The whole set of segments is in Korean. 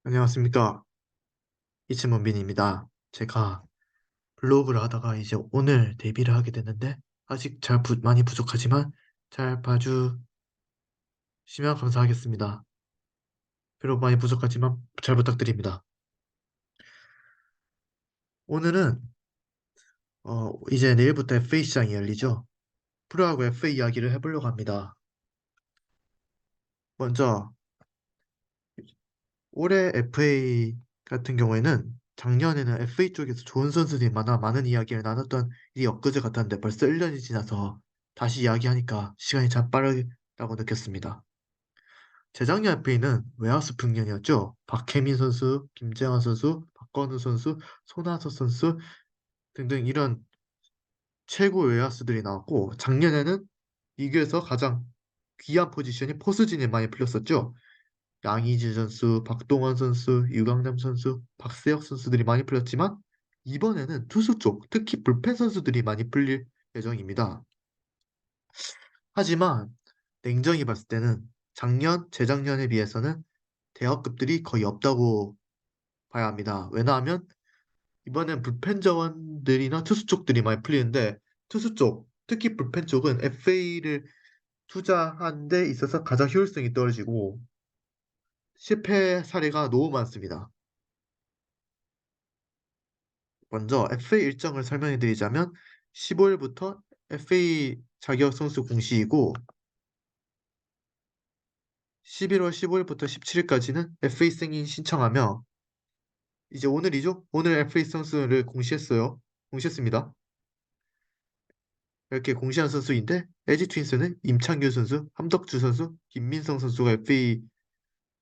안녕하십니까. 이치문빈입니다. 제가 블로그를 하다가 이제 오늘 데뷔를 하게 됐는데 아직 많이 부족하지만 잘 봐주시면 감사하겠습니다. 비록 많이 부족하지만 잘 부탁드립니다. 오늘은 이제 내일부터 FA 시장이 열리죠. 프로야구 FA 이야기를 해보려고 합니다. 먼저 올해 FA 같은 경우에는 작년에는 FA 쪽에서 좋은 선수들이 많은 이야기를 나눴던 일이 엊그제 같았는데 벌써 1년이 지나서 다시 이야기하니까 시간이 참 빠르다고 느꼈습니다. 재작년 FA는 외야수 풍년이었죠. 박혜민 선수, 김재환 선수, 박건우 선수, 손아섭 선수 등등 이런 최고 외야수들이 나왔고 작년에는 리그에서 가장 귀한 포지션이 포수진이 많이 풀렸었죠. 양의지 선수, 박동원 선수, 유강남 선수, 박세혁 선수들이 많이 풀렸지만 이번에는 투수 쪽, 특히 불펜 선수들이 많이 풀릴 예정입니다. 하지만 냉정히 봤을 때는 재작년에 비해서는 대학급들이 거의 없다고 봐야 합니다. 왜냐하면 이번엔 불펜 자원들이나 투수 쪽들이 많이 풀리는데 투수 쪽, 특히 불펜 쪽은 FA를 투자한 데 있어서 가장 효율성이 떨어지고 실패 사례가 너무 많습니다. 먼저 FA 일정을 설명해 드리자면 15일부터 FA 자격 선수 공시이고 11월 15일부터 17일까지는 FA 승인 신청하며 이제 오늘이죠? 오늘 FA 선수를 공시했습니다. 이렇게 공시한 선수인데 LG 트윈스는 임창규 선수, 함덕주 선수, 김민성 선수가 FA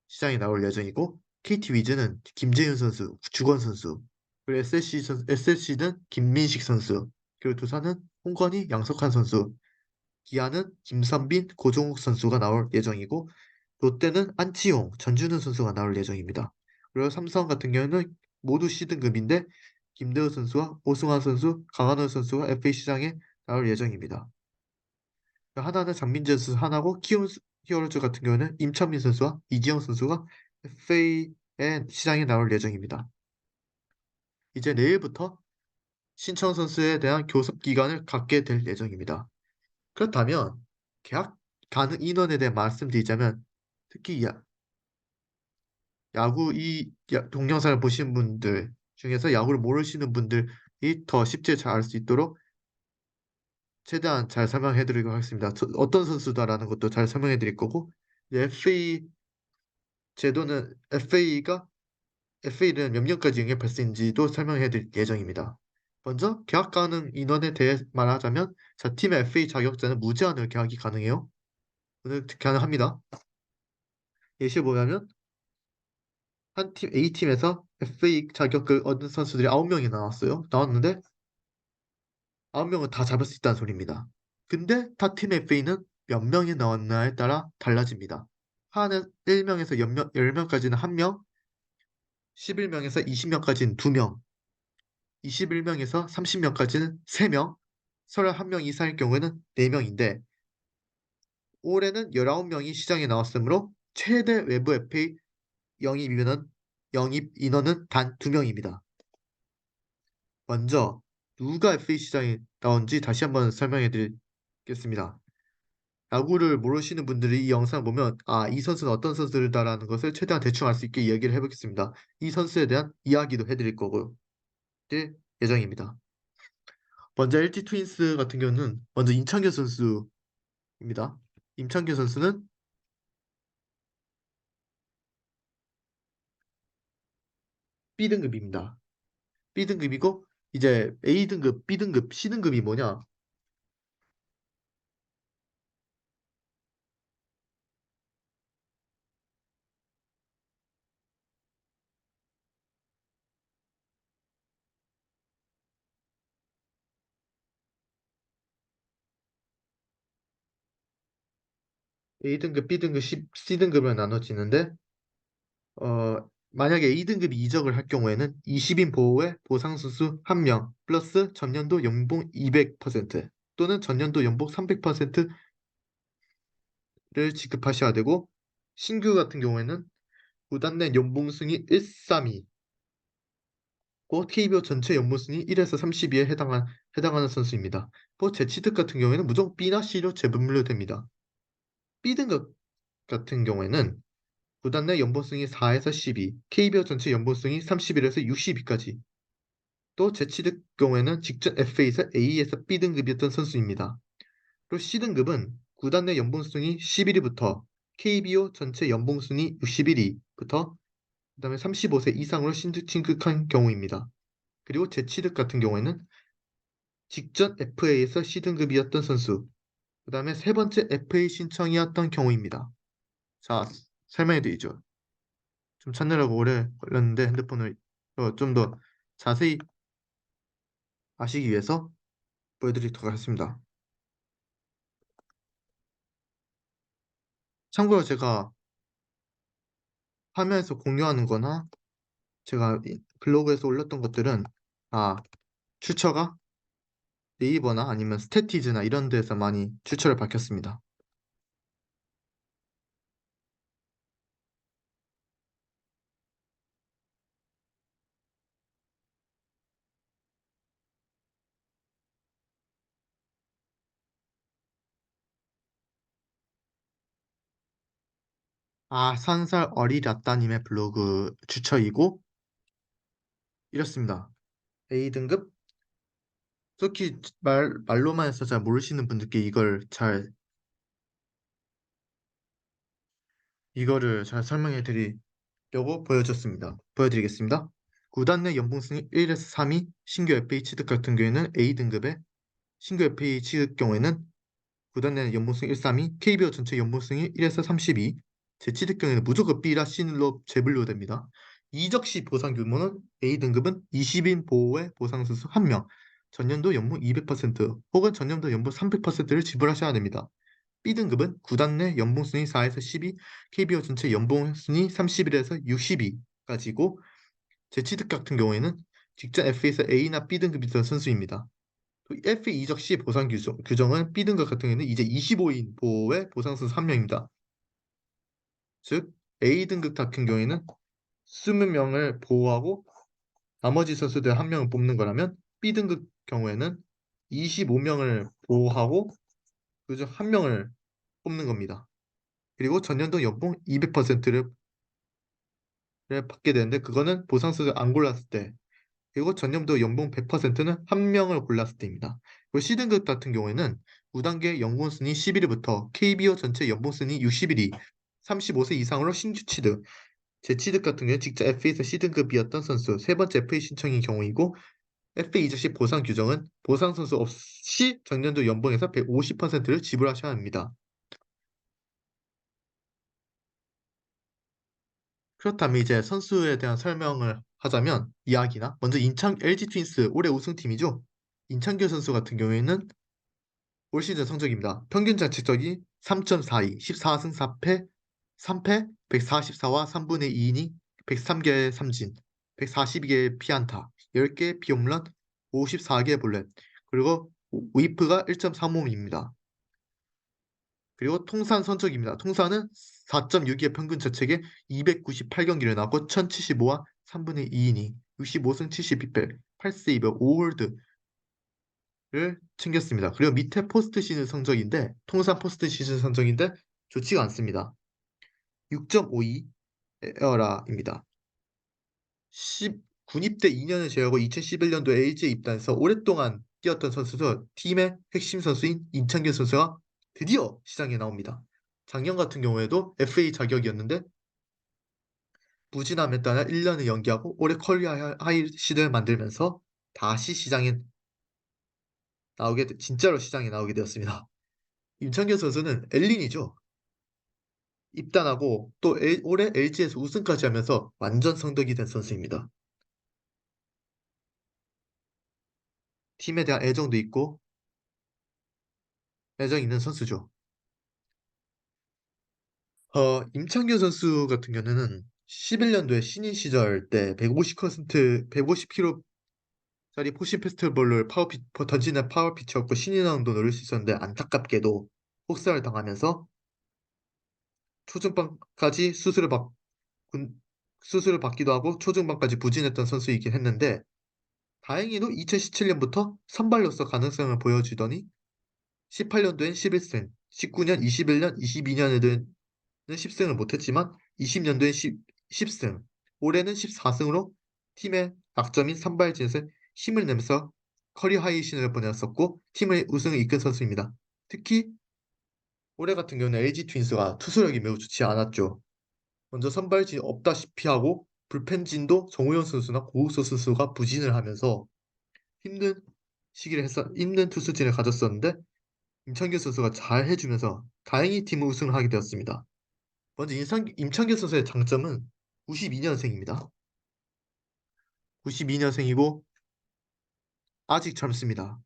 시장에 나올 예정이고 KT 위즈는 김재윤 선수, 주건 선수, 그리고 SSC는 김민식 선수, 그리고 두산은 홍건희, 양석환 선수, 기아는 김선빈, 고종욱 선수가 나올 예정이고 롯데는 안치홍, 전준우 선수가 나올 예정입니다. 그리고 삼성 같은 경우는 모두 시드급인데 김대호 선수와 오승환 선수, 강한호 선수가 FA 시장에 나올 예정입니다. 하나는 장민재 선수 하나고 키움 히어로즈 같은 경우는 임찬민 선수와 이지영 선수가 FA 시장에 나올 예정입니다. 이제 내일부터 신청 선수에 대한 교섭 기간을 갖게 될 예정입니다. 그렇다면 계약 가능 인원에 대해 말씀드리자면 특히 야구 동영상을 보신 분들 중에서 야구를 모르시는 분들이 더 쉽게 잘 알 수 있도록 최대한 잘 설명해 드리도록 하겠습니다. 어떤 선수다라는 것도 잘 설명해 드릴 거고 FA 제도는 FA는 몇 년까지 영입할 수 있는지도 설명해 드릴 예정입니다. 먼저 계약 가능 인원에 대해 말하자면 자 팀의 FA 자격자는 무제한으로 계약이 가능해요. 가능합니다. 예시 보자면 한 팀 A팀에서 FA 자격을 얻은 선수들이 9명이 나왔는데 9명은 다 잡을 수 있다는 소리입니다. 근데 타 팀 FA는 몇 명이 나왔나에 따라 달라집니다. 한 1명에서 10명까지는 1명, 11명에서 20명까지는 2명, 21명에서 30명까지는 3명, 31명 이상일 경우에는 4명인데 올해는 19명이 시장에 나왔으므로 최대 외부 FA 영입 인원은 단 2명입니다. 먼저 누가 FA 시장에 나온지 다시 한번 설명해 드리겠습니다. 야구를 모르시는 분들이 이 영상을 보면 이 선수는 어떤 선수다라는 것을 최대한 대충 알 수 있게 이야기를 해보겠습니다. 이 선수에 대한 이야기도 해드릴 거고요. 될 예정입니다. 먼저 LG 트윈스 같은 경우는 먼저 임창규 선수입니다. 임창규 선수는 B등급입니다. B등급이고 이제 A등급, B등급, C등급이 뭐냐? A등급, B등급, C등급으로 나눠지는데 만약에 A등급이 이적을 할 경우에는 20인 보호에 보상선수 1명 플러스 전년도 연봉 200% 또는 전년도 연봉 300%를 지급하셔야 되고 신규 같은 경우에는 구단 내 연봉 순위 1-3위, KBO 전체 연봉 순위 1에서 32에 해당하는 선수입니다. 재취득 같은 경우에는 무조건 B나 C로 재분류됩니다. B등급 같은 경우에는 구단 내 연봉 순위 4에서 12, KBO 전체 연봉 순위 31에서 62까지. 또 재취득 경우에는 직전 FA에서 A에서 B등급이었던 선수입니다. 그리고 C등급은 구단 내 연봉 순위 11위부터 KBO 전체 연봉 순위 61위부터 그다음에 35세 이상으로 진급한 경우입니다. 그리고 재취득 같은 경우에는 직전 FA에서 C등급이었던 선수, 그 다음에 세 번째 FA 신청이었던 경우입니다. 자, 설명해드리죠. 좀 찾느라고 오래 걸렸는데 핸드폰을 좀 더 자세히 아시기 위해서 보여드리도록 하겠습니다. 참고로 제가 화면에서 공유하는 거나 제가 블로그에서 올렸던 것들은 출처가 네이버나 아니면 스태티즈나 이런 데서 많이 출처를 밝혔습니다. 산살 어리라따님의 블로그 주처이고 이렇습니다. A등급? 특히 말로만 해서 잘 모르시는 분들께 이거를 잘 설명해 드리려고 보여드리겠습니다. 구단 내 연봉 순위 1에서 3위 신규 FA 취득 같은 경우에는 A등급에, 신규 FA 취득 경우에는 구단 내 연봉 순위 1, 3위, KBO 전체 연봉 순위 1에서 32, 재취득 경우에는 무조건 B라 C로 재분류됩니다. 이적 시 보상 규모는 A등급은 20인 보호의 보상 선수 1명, 전년도 연봉 200% 혹은 전년도 연봉 300%를 지불하셔야 됩니다. B등급은 구단 내 연봉 순위 4에서 12, KBO 전체 연봉 순위 31에서 62까지고, 재취득 같은 경우에는 직전 FA에서 A나 B등급이던 선수입니다. 또 FA 이적 시 보상 규정은 B등급 같은 경우에는 이제 25인 보호의 보상 선수 1명입니다. 즉 A등급 같은 경우에는 20명을 보호하고 나머지 선수들 1명을 뽑는 거라면, B등급 경우에는 25명을 보호하고 그중 1명을 뽑는 겁니다. 그리고 전년도 연봉 200%를 받게 되는데 그거는 보상수를 안 골랐을 때, 그리고 전년도 연봉 100%는 1명을 골랐을 때입니다. 그리고 C등급 같은 경우에는 무단계 연봉 순위 11위부터 KBO 전체 연봉 순위 61위, 35세 이상으로 신규 취득, 재취득 같은 경우는 직접 FA에서 C등급이었던 선수, 세 번째 FA 신청인 경우이고, FA 이적 시 보상 규정은 보상 선수 없이 전년도 연봉에서 150%를 지불하셔야 합니다. 그렇다면 이제 선수에 대한 설명을 하자면, 이야기나 먼저 인천 LG 트윈스 올해 우승팀이죠. 인창규 선수 같은 경우에는 올 시즌 성적입니다. 평균 자책점이 3.42, 14승 4패, 3패, 144와 3분의 2이닝, 103개의 삼진, 142개의 피안타, 10개의 피홈런, 54개의 볼넷, 그리고 위프가 1.35입니다. 그리고 통산 선적입니다. 통산은 4.6의 평균 자책에 298경기를 나왔고 1075와 3분의 2이닝, 65승 72패, 8세이브, 5홀드를 챙겼습니다. 그리고 밑에 포스트 시즌 성적인데, 통산 포스트 시즌 성적인데 좋지가 않습니다. 6.52 에어라입니다. 군입대 2년을 제외하고 2011년도 LG에 입단해서 오랫동안 뛰었던 선수도 팀의 핵심 선수인 임창균 선수가 드디어 시장에 나옵니다. 작년 같은 경우에도 FA 자격이었는데 부진함에 따라 1년을 연기하고 올해 커리어 하이 시즌을 만들면서 다시 진짜로 시장에 나오게 되었습니다. 임창균 선수는 엘린이죠. 입단하고 또 올해 LG에서 우승까지 하면서 완전 성덕이 된 선수입니다. 팀에 대한 애정도 있고 애정 있는 선수죠. 임창규 선수 같은 경우는 11년도에 신인 시절 때 150kg짜리 포신 페스티벌을 던지는 파워피치였고 신인 라운드 노릴 수 있었는데 안타깝게도 혹사를 당하면서 초중반까지 수술을 받고 수술을 받기도 하고 초중반까지 부진했던 선수이긴 했는데 다행히도 2017년부터 선발로서 가능성을 보여주더니 18년도엔 11승, 19년, 21년, 22년에는 10승을 못했지만 20년도엔 10승, 올해는 14승으로 팀의 약점인 선발진에서 힘을 내면서 커리어 하이 시즌을 보냈었고 팀의 우승을 이끈 선수입니다. 특히 올해 같은 경우는 LG 트윈스가 투수력이 매우 좋지 않았죠. 먼저 선발진이 없다시피 하고 불펜진도 정우영 선수나 고우소 선수가 부진을 하면서 힘든 힘든 투수진을 가졌었는데 임창규 선수가 잘 해주면서 다행히 팀 우승을 하게 되었습니다. 먼저 임창규 선수의 장점은 92년생입니다. 92년생이고 아직 젊습니다.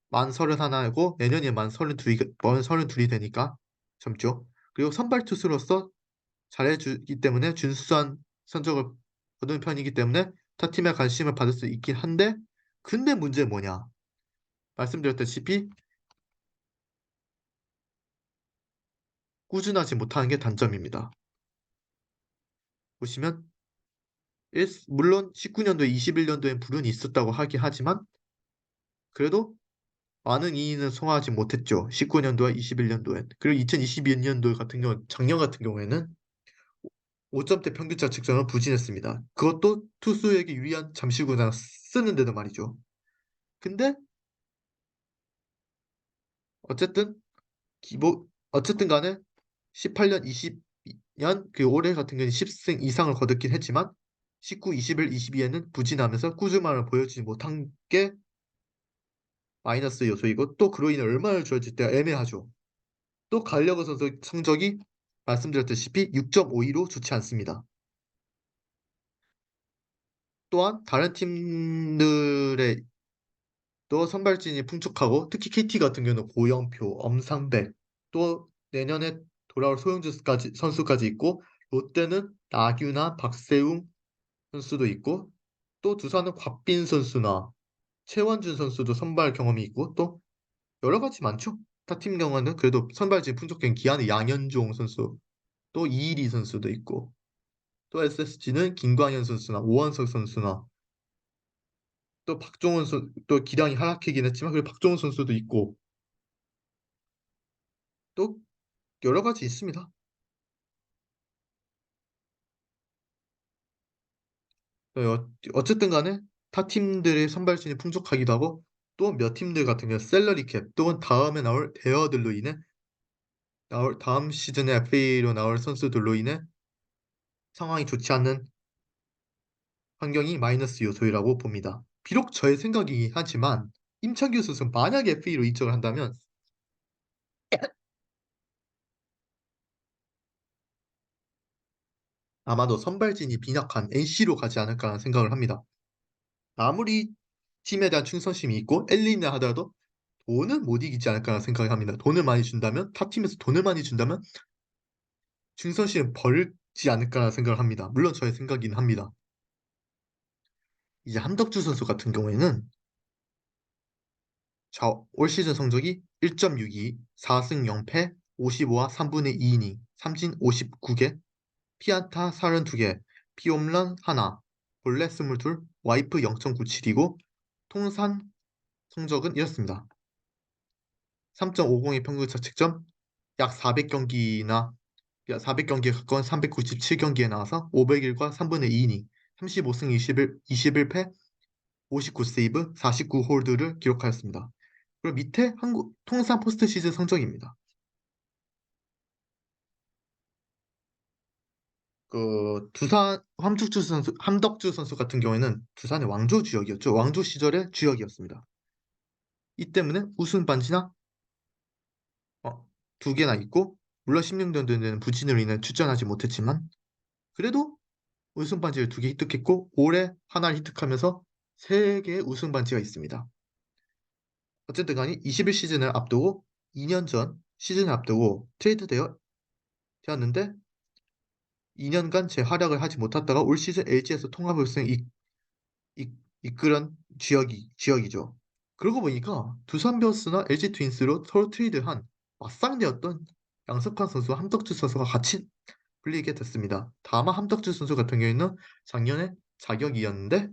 만 31이고 내년에 만 32이 되니까 젊죠. 그리고 선발 투수로서 잘해주기 때문에 준수한 성적을 거둔 편이기 때문에 타 팀의 관심을 받을 수 있긴 한데 근데 문제는 뭐냐? 말씀드렸다시피 꾸준하지 못하는 게 단점입니다. 보시면 물론 19년도에 21년도엔 불운이 있었다고 하긴 하지만 그래도 많은 이인은 소화하지 못했죠. 19년도와 21년도엔. 그리고 2022년도 같은 경우 작년 같은 경우에는 5점대 평균차 측정을 부진했습니다. 그것도 투수에게 유리한 잠실구장 쓰는데도 말이죠. 근데 어쨌든 어쨌든 간에 18년, 20년 그 올해 같은 경우는 10승 이상을 거뒀긴 했지만 19, 21, 22에는 부진하면서 꾸준함을 보여주지 못한 게 마이너스 요소이고 또 그로 인해 얼마를 줘야지 때가 애매하죠. 또 갈려고 선수 성적이 말씀드렸다시피 6.52로 좋지 않습니다. 또한 다른 팀들의 또 선발진이 풍족하고 특히 KT 같은 경우는 고영표, 엄상백 또 내년에 돌아올 선수까지 있고 롯데는 나규나 박세웅 선수도 있고 또 두산은 곽빈 선수나 최원준 선수도 선발 경험이 있고 또 여러 가지 많죠. 타 팀 경우는 그래도 선발진 풍족한 기아는 양현종 선수 또 이일이 선수도 있고 또 SSG는 김광현 선수나 오원석 선수나 또 또 기량이 하락하긴 했지만 그 박종훈 선수도 있고 또 여러 가지 있습니다. 어쨌든 간에 타 팀들의 선발진이 풍족하기도 하고 또 몇 팀들 같은 경우 셀러리 캡 또는 다음에 나올 대여들로 인해 다음 시즌에 FA로 나올 선수들로 인해 상황이 좋지 않는 환경이 마이너스 요소이라고 봅니다. 비록 저의 생각이긴 하지만 임창규 선수 만약에 FA로 이적을 한다면 아마도 선발진이 빈약한 NC로 가지 않을까 하는 생각을 합니다. 아무리 팀에 대한 충성심이 있고 엘리나 하더라도 돈은 못 이기지 않을까 하는 생각을 합니다. 돈을 많이 준다면 타 팀에서 돈을 많이 준다면 충성심을 벌지 않을까 하는 생각을 합니다. 물론 저의 생각이긴 합니다. 이제 함덕주 선수 같은 경우에는 올 시즌 성적이 1.62, 4승 0패, 55와 3분의 2이닝, 삼진 59개, 피안타 32개, 피홈런 1, 볼넷 22, 와이프 0.97이고 통산 성적은 이렇습니다. 3.50의 평균 자책점 약 400경기나 400경기에 가까운 397경기에 나와서 500일과 3분의 2이닝, 35승 21패, 59세이브, 49홀드를 기록하였습니다. 그리고 밑에 한국 통산 포스트 시즌 성적입니다. 그 두산 함덕주 선수 같은 경우에는 두산의 왕조 주역이었죠. 왕조 시절의 주역이었습니다. 이 때문에 우승 반지나 두 개나 있고 물론 16년도에는 부진으로 인해 출전하지 못했지만 그래도 우승 반지를 두 개 획득했고 올해 하나를 획득하면서 세 개의 우승 반지가 있습니다. 어쨌든 간에 21시즌을 앞두고 2년 전 시즌을 앞두고 되었는데 2년간 재활약을 하지 못했다가 올 시즌 LG에서 통합 우승을 이끌은 지역이죠. 그러고 보니까 두산 베어스나 LG 트윈스로 서로 트레이드한 맞상대였던 양석환 선수와 함덕주 선수가 같이 불리게 됐습니다. 다만 함덕주 선수 같은 경우에는 작년에 자격이었는데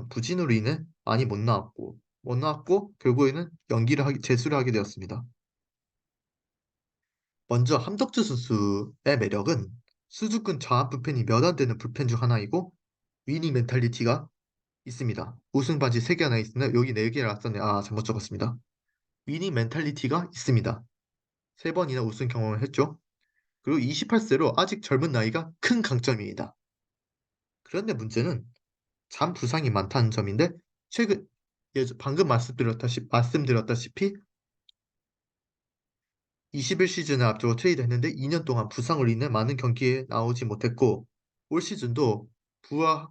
부진으로 인해 많이 못 나왔고 결국에는 재수를 하게 되었습니다. 먼저 함덕주 선수의 매력은 수주권 좌완 불펜이 몇 안 되는 불펜 중 하나이고 위닝 멘탈리티가 있습니다. 우승 반지 3개나 있는데 여기 4개를 썼네. 아, 잘못 적었습니다. 위닝 멘탈리티가 있습니다. 3번이나 우승 경험을 했죠. 그리고 28세로 아직 젊은 나이가 큰 강점입니다. 그런데 문제는 잔 부상이 많다는 점인데 최근 방금 말씀드렸다시피 21시즌을 앞두고 트레이드했는데 2년 동안 부상으로 인해 많은 경기에 나오지 못했고 올 시즌도 부활은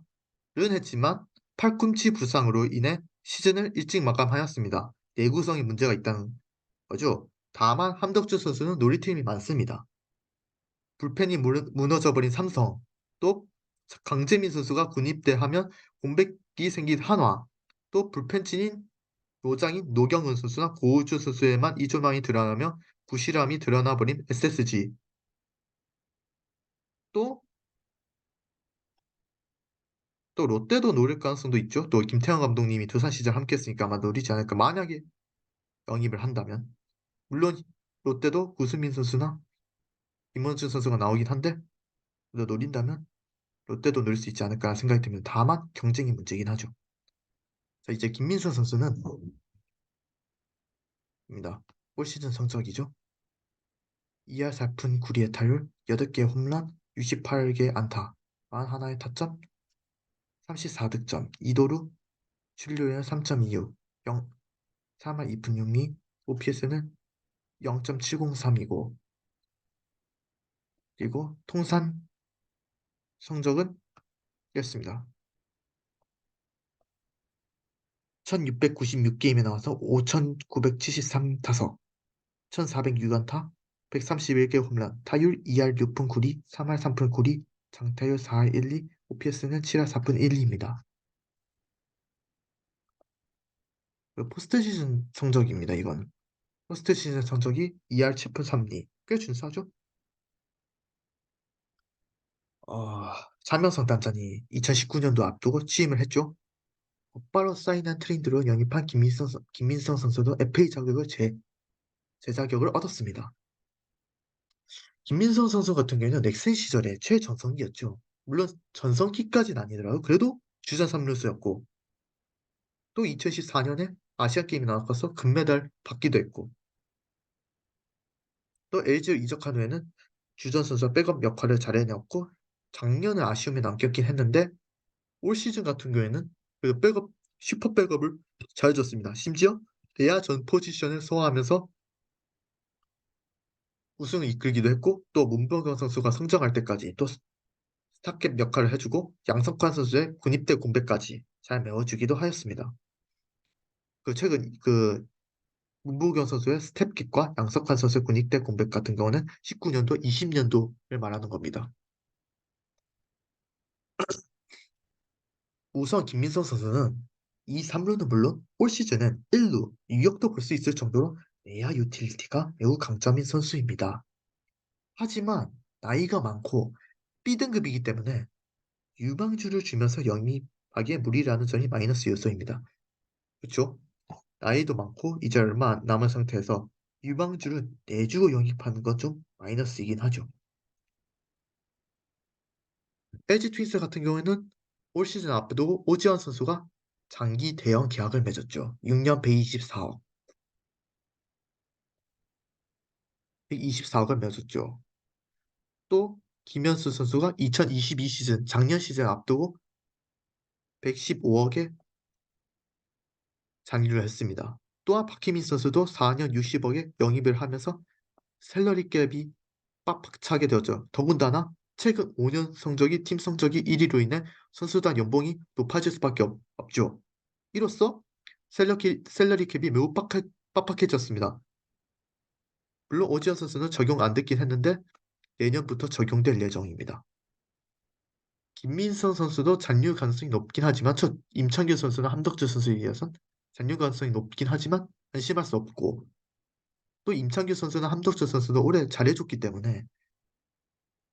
했지만 팔꿈치 부상으로 인해 시즌을 일찍 마감하였습니다. 내구성에 문제가 있다는 거죠. 다만 함덕주 선수는 놀이팀이 많습니다. 불펜이 무너져버린 삼성, 또 강재민 선수가 군입대하면 공백이 생긴 한화, 또 불펜진인 노장인 노경은 선수나 고우주 선수에만 이조망이 드러나며 부실함이 드러나버린 SSG, 또, 또 롯데도 노릴 가능성도 있죠. 또 김태형 감독님이 두산 시절 함께 했으니까 아마 노리지 않을까. 만약에 영입을 한다면. 물론 롯데도 구수민 선수나 김원준 선수가 나오긴 한데 그래도 노린다면 롯데도 노릴 수 있지 않을까 생각이 듭니다. 다만 경쟁이 문제긴 하죠. 자, 이제 김민수 선수는 입니다. 올 시즌 성적이죠. 2할 4푼 9리의 타율, 8개 홈런, 68개 안타, 41의 타점, 34득점, 2도루, 출루율 3.26, 3할 2푼 6리, OPS는 0.703이고, 그리고 통산 성적은 이렇습니다. 1696게임에 나와서 5973타석, 1406안타, 131개 홈런, 타율 2할 6푼 9리, 3할 3푼 9리, 장타율 4할 1리, OPS는 7할 4푼 1리입니다. 포스트 시즌 성적입니다, 이건. 포스트 시즌 성적이 2할 7푼 3리. 꽤 준수하죠? 차명성 단장이 2019년도 앞두고 취임을 했죠. 곧바로 사인한 트렌드로 영입한 김민성 선수도 FA 제자격을 얻었습니다. 김민성 선수 같은 경우는 넥센 시절에 최전성기였죠. 물론 전성기까지는 아니더라도 그래도 주전 3루수였고 또 2014년에 아시안게임에 나가서 금메달 받기도 했고 또 LG로 이적한 후에는 주전 선수와 백업 역할을 잘 해냈고 작년은 아쉬움이 남겼긴 했는데 올 시즌 같은 경우에는 그 슈퍼 백업을 잘 줬습니다. 심지어 대야 전 포지션을 소화하면서 우승을 이끌기도 했고 또 문병경 선수가 성장할 때까지 또 스탑캡 역할을 해주고 양석환 선수의 군입대 공백까지 잘 메워주기도 하였습니다. 최근 문보경 선수의 스텝킥과 양석환 선수의 군입대 공백 같은 경우는 19년도, 20년도를 말하는 겁니다. 우선 김민성 선수는 이 3루는 물론 올 시즌은 1루, 유격도 볼 수 있을 정도로 내야 유틸리티가 매우 강점인 선수입니다. 하지만 나이가 많고 B등급이기 때문에 유망주를 주면서 영입하기에 무리라는 점이 마이너스 요소입니다. 그렇죠? 나이도 많고 이제 얼마 안 남은 상태에서 유망주를 내주고 영입하는 건 좀 마이너스이긴 하죠. LG 트윈스 같은 경우에는 올 시즌 앞두고 오지환 선수가 장기 대형 계약을 맺었죠. 6년 124억. 124억을 맺었죠. 또 김현수 선수가 2022 시즌, 작년 시즌 앞두고 115억에 잔류를 했습니다. 또한 박희민 선수도 4년 60억에 영입을 하면서 샐러리 갭이 빡빡 차게 되었죠. 더군다나 최근 5년 성적이 팀 성적이 1위로 인해 선수단 연봉이 높아질 수밖에 없죠. 이로써 샐러리 캡이 매우 빡빡해졌습니다. 물론 오지환 선수는 적용 안 됐긴 했는데 내년부터 적용될 예정입니다. 김민성 선수도 잔류 가능성이 높긴 하지만 임창규 선수나 함덕주 선수에 이어선 잔류 가능성이 높긴 하지만 안심할 수 없고 또 임창규 선수나 함덕주 선수도 올해 잘해줬기 때문에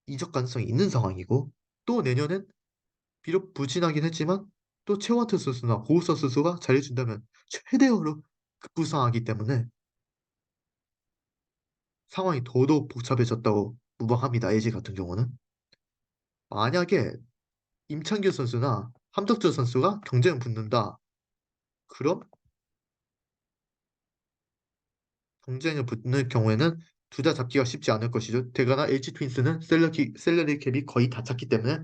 이적 가능성이 있는 상황이고 또 내년엔 비록 부진하긴 했지만 또 최원태 선수나 고우석 선수가 잘해준다면 최대어로 급부상하기 때문에 상황이 더더욱 복잡해졌다고 무방합니다. LG 같은 경우는. 만약에 임창규 선수나 함덕주 선수가 경쟁을 붙는다. 그럼 경쟁을 붙는 경우에는 둘 다 잡기가 쉽지 않을 것이죠. 대가나 LG 트윈스는 셀러리 캡이 거의 다 찼기 때문에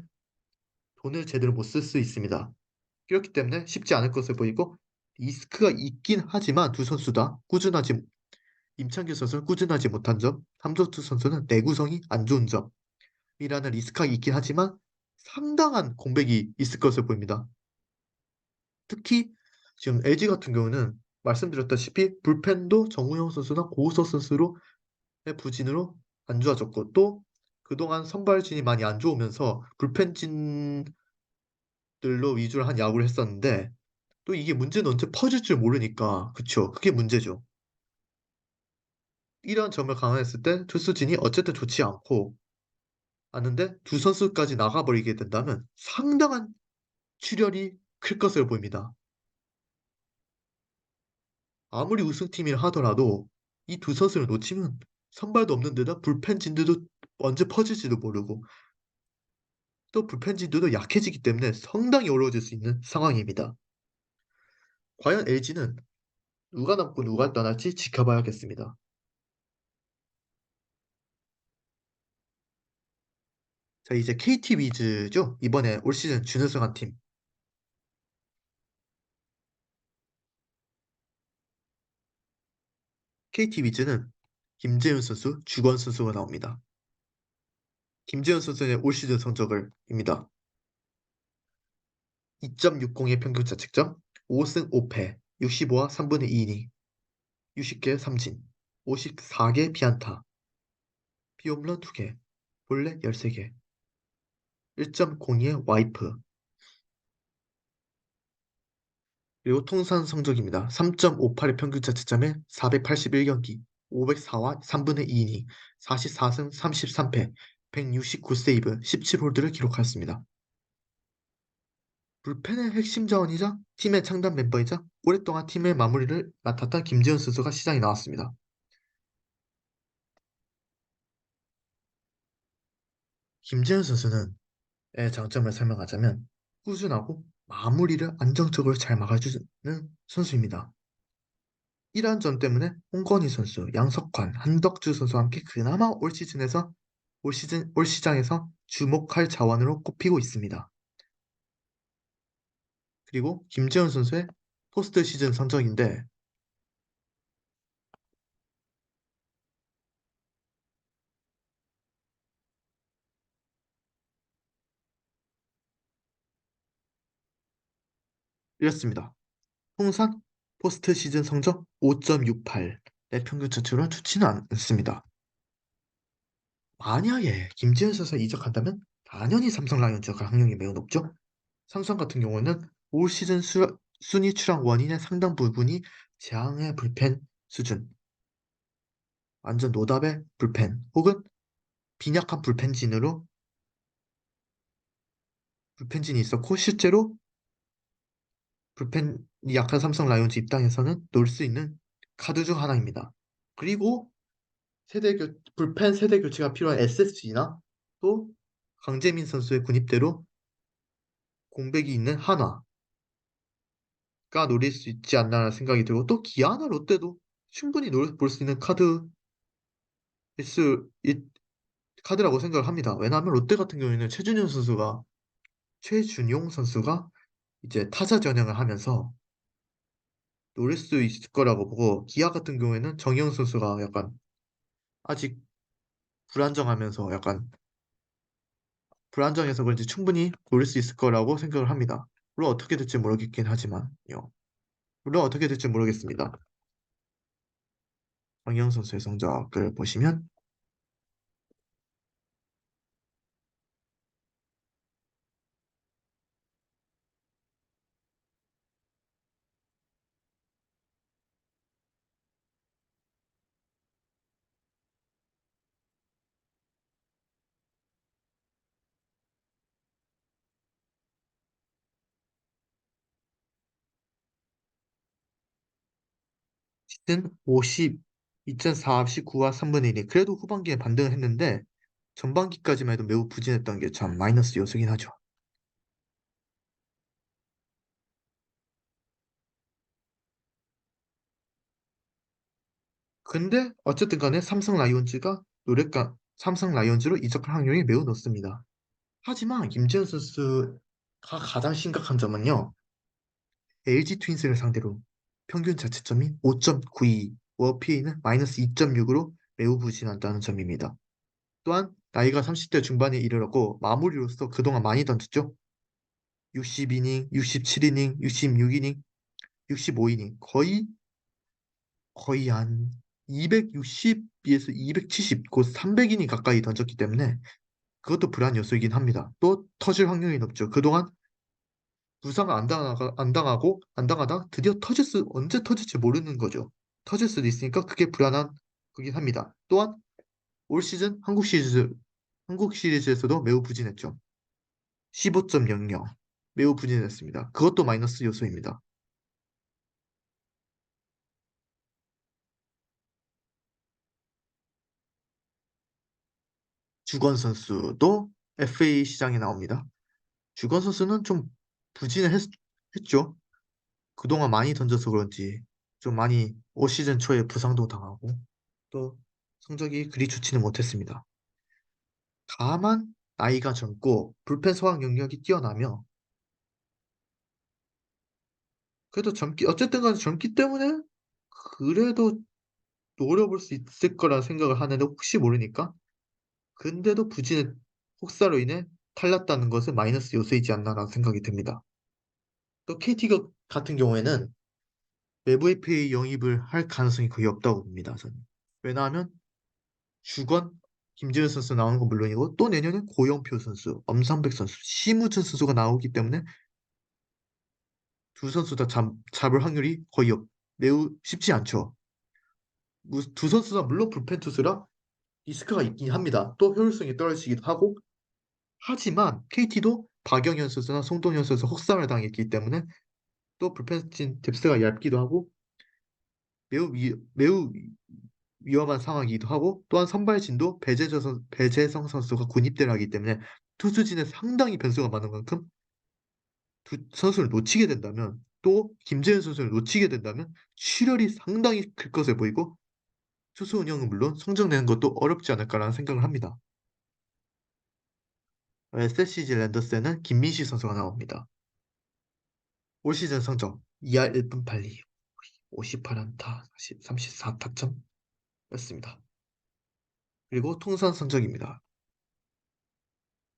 돈을 제대로 못 쓸 수 있습니다. 그렇기 때문에 쉽지 않을 것을 보이고 리스크가 있긴 하지만 두 선수 다 꾸준하지 임창규 선수는 꾸준하지 못한 점, 함덕주 선수는 내구성이 안 좋은 점이라는 리스크가 있긴 하지만 상당한 공백이 있을 것을 보입니다. 특히 지금 LG 같은 경우는 말씀드렸다시피 불펜도 정우영 선수나 고우석 선수로의 부진으로 안 좋아졌고 또 그동안 선발진이 많이 안 좋으면서 불펜진들로 위주로 한 야구를 했었는데 또 이게 문제는 언제 퍼질 줄 모르니까 그쵸 그게 문제죠. 이런 점을 감안했을 때 투수진이 어쨌든 좋지 않고 않은데 두 선수까지 나가버리게 된다면 상당한 출혈이 클 것으로 보입니다. 아무리 우승팀이라 하더라도 이 두 선수를 놓치면 선발도 없는 데다 불펜진들도 언제 퍼질지도 모르고 또 불펜진들도 약해지기 때문에 상당히 어려워질 수 있는 상황입니다. 과연 LG는 누가 남고 누가 떠날지 지켜봐야겠습니다. 자, 이제 KT 위즈죠. 이번에 올 시즌 준우승한 팀. KT 위즈는 김재훈 선수, 주건 선수가 나옵니다. 김재훈 선수의 올 시즌 성적을입니다. 2.60의 평균 자책점, 5승 5패, 65와 3분의 2이닝, 60개 삼진, 54개 피안타, 피홈런 2개, 볼넷 13개, 1.02의 와이프, 그리고 통산 성적입니다. 3.58의 평균 자책점에 481경기, 504와 3분의 2이닝, 44승 33패, 169세이브, 17홀드를 기록하였습니다. 불펜의 핵심 자원이자 팀의 창단 멤버이자 오랫동안 팀의 마무리를 맡았던 김재현 선수가 시장에 나왔습니다. 김재현 선수는 의 장점을 설명하자면 꾸준하고 마무리를 안정적으로 잘 막아주는 선수입니다. 이러한 점 때문에 홍건희 선수, 양석환, 한덕주 선수와 함께 그나마 올 시장에서 주목할 자원으로 꼽히고 있습니다. 그리고 김재현 선수의 포스트 시즌 성적인데 이렇습니다. 통산 포스트 시즌 성적 5.68, 내 평균 자체로 좋지는 않습니다. 만약에 김지현 선수가 이적한다면 당연히 삼성 라이온즈가 확률이 매우 높죠. 삼성 같은 경우는 올 시즌 순위 추락 원인의 상당 부분이 재앙의 불펜 수준, 완전 노답의 불펜 혹은 빈약한 불펜진이 있었고 실제로 불펜이 약한 삼성 라이온즈 입장에서는 놓을 수 있는 카드 중 하나입니다. 그리고 불펜 세대 교체가 필요한 SSG나 또 강재민 선수의 군입대로 공백이 있는 한화가 노릴 수 있지 않나라는 생각이 들고 또 기아나 롯데도 충분히 볼 수 있는 수 있- 카드라고 생각을 합니다. 왜냐하면 롯데 같은 경우에는 최준용 선수가 이제 타자 전향을 하면서 노릴 수 있을 거라고 보고 기아 같은 경우에는 정희영 선수가 약간 아직 불안정하면서 약간 불안정해서 그런지 충분히 노릴 수 있을 거라고 생각을 합니다. 물론 어떻게 될지 모르겠긴 하지만요. 물론 어떻게 될지 모르겠습니다. 정희영 선수의 성적을 보시면 시즌 50, 2004, 19와 3분의 1이 그래도 후반기에 반등을 했는데 전반기까지만 해도 매우 부진했던 게 참 마이너스 요소긴 하죠. 근데 어쨌든 간에 삼성 라이온즈로 이적할 확률이 매우 높습니다. 하지만 김재현 선수가 가장 심각한 점은요. LG 트윈스를 상대로 평균 자책점이 5.92, 워피에는 마이너스 2.6으로 매우 부진하다는 점입니다. 또한 나이가 30대 중반에 이르렀고 마무리로서 그동안 많이 던졌죠. 60이닝, 67이닝, 66이닝, 65이닝 거의 한 260에서 270, 곧 300이닝 가까이 던졌기 때문에 그것도 불안 요소이긴 합니다. 또 터질 확률이 높죠. 그동안 부상을 안 당하다 드디어 언제 터질지 모르는 거죠. 터질 수도 있으니까 그게 불안한 거긴 합니다. 또한 올 시즌 한국 시리즈에서도 매우 부진했죠. 15.00 매우 부진했습니다. 그것도 마이너스 요소입니다. 주건 선수도 FA 시장에 나옵니다. 주건 선수는 좀 했죠. 그동안 많이 던져서 그런지 좀 많이 올 시즌 초에 부상도 당하고 또 성적이 그리 좋지는 못했습니다. 다만 나이가 젊고 불펜 소화 능력이 뛰어나며 그래도 어쨌든 간에 젊기 때문에 그래도 노려볼 수 있을 거라 생각을 하는데 혹시 모르니까 근데도 부진의 혹사로 인해 탈났다는 것은 마이너스 요소이지 않나라는 생각이 듭니다. 또 KT 같은 경우에는 외부 FA 영입을 할 가능성이 거의 없다고 봅니다. 저는. 왜냐하면 주건 김지현 선수 나오는 건 물론이고 또 내년에 고영표 선수, 엄상백 선수, 심우준 선수가 나오기 때문에 두 선수 다 잡을 확률이 매우 쉽지 않죠. 두 선수 다 물론 불펜 투수라 리스크가 있긴 합니다. 또 효율성이 떨어지기도 하고 하지만 KT도 박영현 선수나 송동현 선수 혹사를 당했기 때문에 또 불펜진 뎁스가 얇기도 하고 매우 위험한 상황이기도 하고 또한 선발진도 배재성 선수가 군입대를 하기 때문에 투수진에 상당히 변수가 많은 만큼 두 선수를 놓치게 된다면 또 김재현 선수를 놓치게 된다면 출혈이 상당히 클 것을 보이고 투수 운영은 물론 성적 내는 것도 어렵지 않을까라는 생각을 합니다. SSG 랜더스에는 김민식 선수가 나옵니다. 올 시즌 성적 2할 1분 8리 58안타 34타점였습니다. 그리고 통산 성적입니다.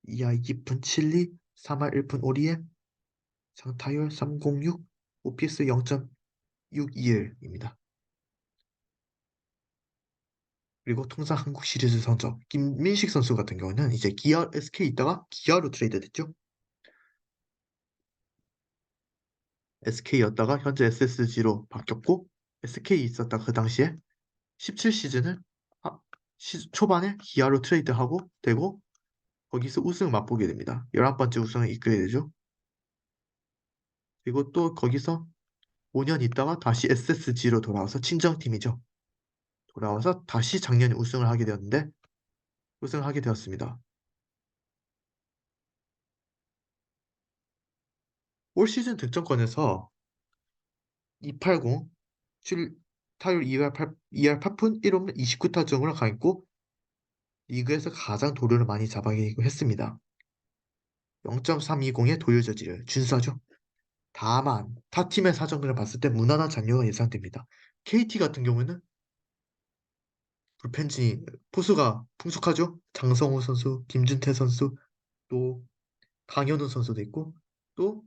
2할 2분 7리 3할 1분 5리에 장타율 306 OPS 0.621입니다. 그리고 통산 한국 시리즈 성적 김민식 선수 같은 경우는 이제 기아 SK 있다가 기아로 트레이드 됐죠. SK였다가 현재 SSG로 바뀌었고 SK 있었다 그 당시에 17시즌을 초반에 기아로 트레이드하고 되고 거기서 우승을 맛보게 됩니다. 11번째 우승을 이끌게 되죠. 그리고 또 거기서 5년 있다가 다시 SSG로 돌아와서 친정팀이죠. 돌아와서 다시 작년에 우승을 하게 되었습니다. 올 시즌 득점권에서 280 타율 2할 8푼 1홈런 29타점으로 가있고 리그에서 가장 도루를 많이 잡아내기도 했습니다. 0.320의 도유 저지를 준수하죠. 다만 타 팀의 사정을 봤을 때 무난한 잔여가 예상됩니다. KT 같은 경우는 불펜진이 포수가 풍족하죠. 장성호 선수, 김준태 선수, 또 강현우 선수도 있고 또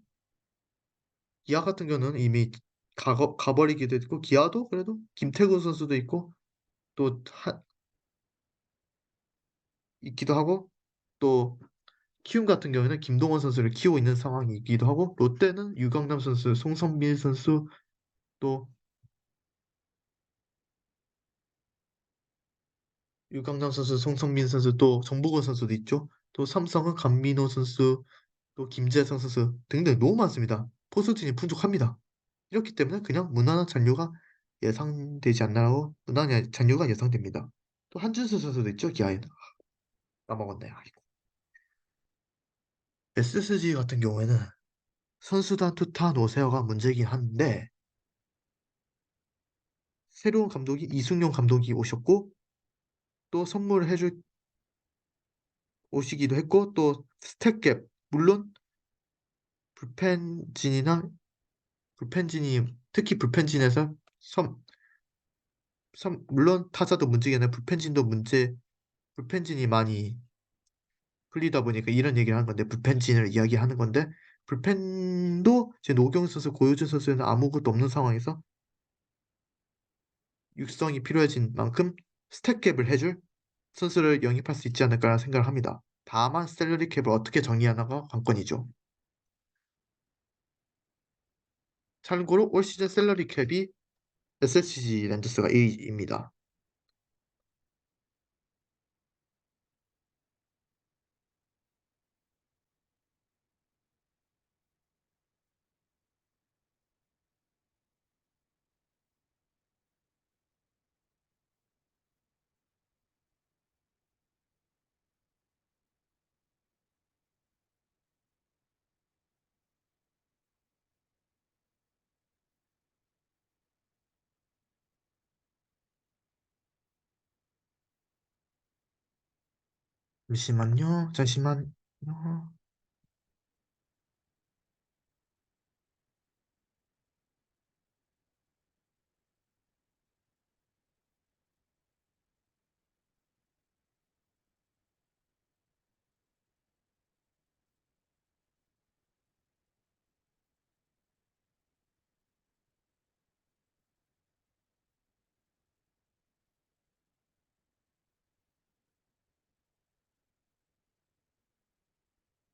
기아 같은 경우는 이미 가버리기도 했고 기아도 그래도 김태군 선수도 있고 또 있기도 하고 또 키움 같은 경우에는 김동원 선수를 키우고 있는 상황이기도 하고 롯데는 유강남 선수, 송성민 선수 또 유강남 선수, 송성민 선수 또 정보건 선수도 있죠. 또 삼성은 강민호 선수, 또 김재성 선수 등등 너무 많습니다. 포수진이 풍족합니다. 이렇기 때문에 그냥 무난한 잔류가 예상되지 않나라고 무난히 잔류가 예상됩니다. 또 한준수 선수도 있죠, 기아에. 까먹었네요. 아이고. SSG 같은 경우에는 선수단 투타 노세어가 문제긴 한데 새로운 감독이 이승용 감독이 오셨고 또 선물을 해줄 오시기도 했고 또 스택갭 물론 불펜진이나 불펜진이 특히 불펜진에서 물론 타자도 문제긴 해 불펜진도 불펜진이 많이 풀리다 보니까 이런 얘기를 하는 건데 불펜진을 이야기하는 건데 불펜도 제 노경 선수 고효준 선수에는 아무것도 없는 상황에서 육성이 필요해진 만큼 스택캡을 해줄 선수를 영입할 수 있지 않을까라는 생각을 합니다. 다만 셀러리 캡을 어떻게 정리하나가 관건이죠. 참고로 올 시즌 셀러리 캡이 SSG 랜더스가 1위입니다. 잠시만요. 잠시만요.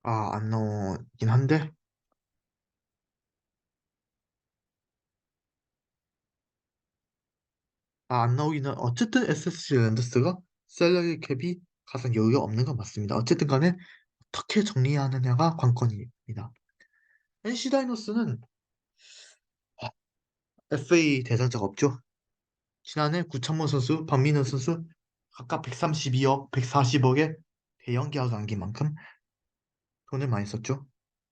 안 나오긴 한데 안 나오기는 어쨌든 SSG 랜더스가 셀러리 캡이 가장 여유가 없는 건 맞습니다. 어쨌든 간에 어떻게 정리하느냐가 관건입니다. NC 다이노스는 FA 대상자가 없죠. 지난해 구창모 선수, 박민호 선수 각각 132억, 140억의 대형 계약을 안긴 만큼 돈을 많이 썼죠.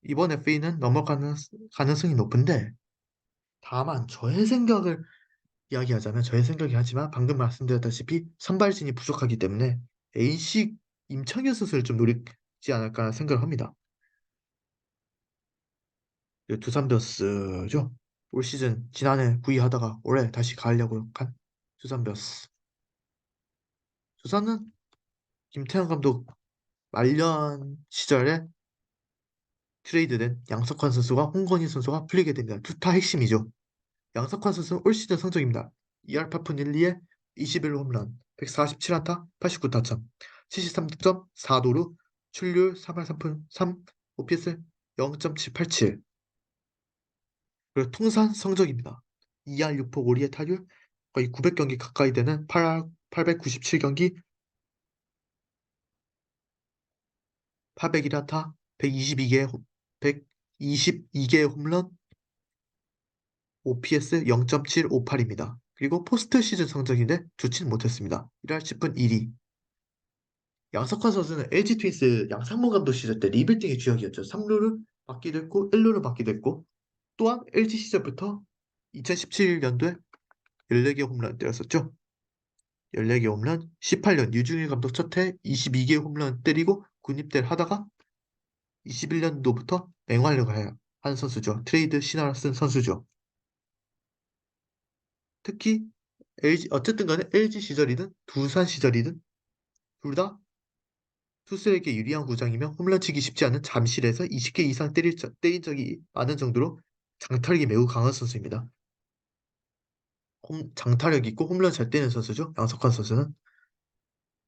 이번 FA는 넘어가는 가능성이 높은데 다만 저의 생각을 이야기하자면 저의 생각이 하지만 방금 말씀드렸다시피 선발진이 부족하기 때문에 NC 임창현 선수를 좀 노리지 않을까 생각을 합니다. 두산 베어스죠. 올 시즌 지난해 9위 하다가 올해 다시 가려고 한 두산 베어스. 두산은 김태형 감독 말년 시절에 트레이드된 양석환 선수와 홍건희 선수가 풀리게 됩니다. 투타 핵심이죠. 양석환 선수는 올 시즌 성적입니다. 2할 8푼 1리에 21호 홈런, 147안타, 89타점, 73점, 4도루, 출루율 3할 3푼 3, OPS 0.787. 그리고 통산 성적입니다. 2할 6푼 5리의 타율, 거의 900경기 가까이 되는 897경기, 801안타, 122개의 홈런, OPS 0.758입니다. 그리고 포스트 시즌 성적인데 좋지는 못했습니다. 1할 10분 1위. 양석환 선수는 LG 트윈스 양상문 감독 시절 때 리빌딩의 주역이었죠. 3루를 맡기도 했고 1루를 맡기도 했고 또한 LG 시절부터 2017년도에 14개 홈런을 때렸었죠. 14개 홈런, 18년 유중일 감독 첫해 22개 홈런 때리고 군입대를 하다가 21년도부터 맹활약을 해요. 한 선수죠. 트레이드 신화를 쓴 선수죠. 특히 어쨌든 간에 LG 시절이든 두산 시절이든 둘 다 투수에게 유리한 구장이며 홈런치기 쉽지 않은 잠실에서 20개 이상 때린 적이 많은 정도로 장타력이 매우 강한 선수입니다. 장타력 있고 홈런 잘 때리는 선수죠. 양석환 선수는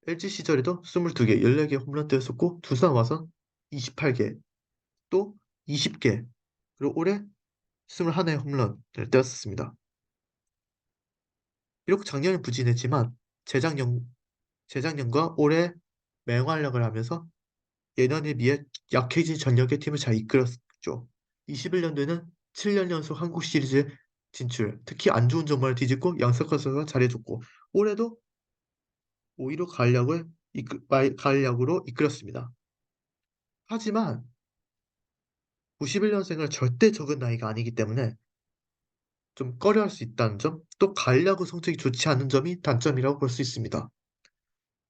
LG 시절에도 22개, 14개 홈런 때렸었고 두산 와서 28개, 또 20개, 그리고 올해 21회 홈런을 때렸었습니다. 비록 작년에 부진했지만 재작년, 재작년과 올해 맹활약을 하면서 예년에 비해 약해진 전력의 팀을 잘 이끌었죠. 21년도에는 7년 연속 한국 시리즈 진출. 특히 안 좋은 점을 뒤집고 양석환 선수가 잘해줬고 올해도 5위로 가을 야구로 이끌었습니다. 하지만 91년생을 절대 적은 나이가 아니기 때문에 좀 꺼려할 수 있다는 점, 또 가을 야구 성적이 좋지 않은 점이 단점이라고 볼 수 있습니다.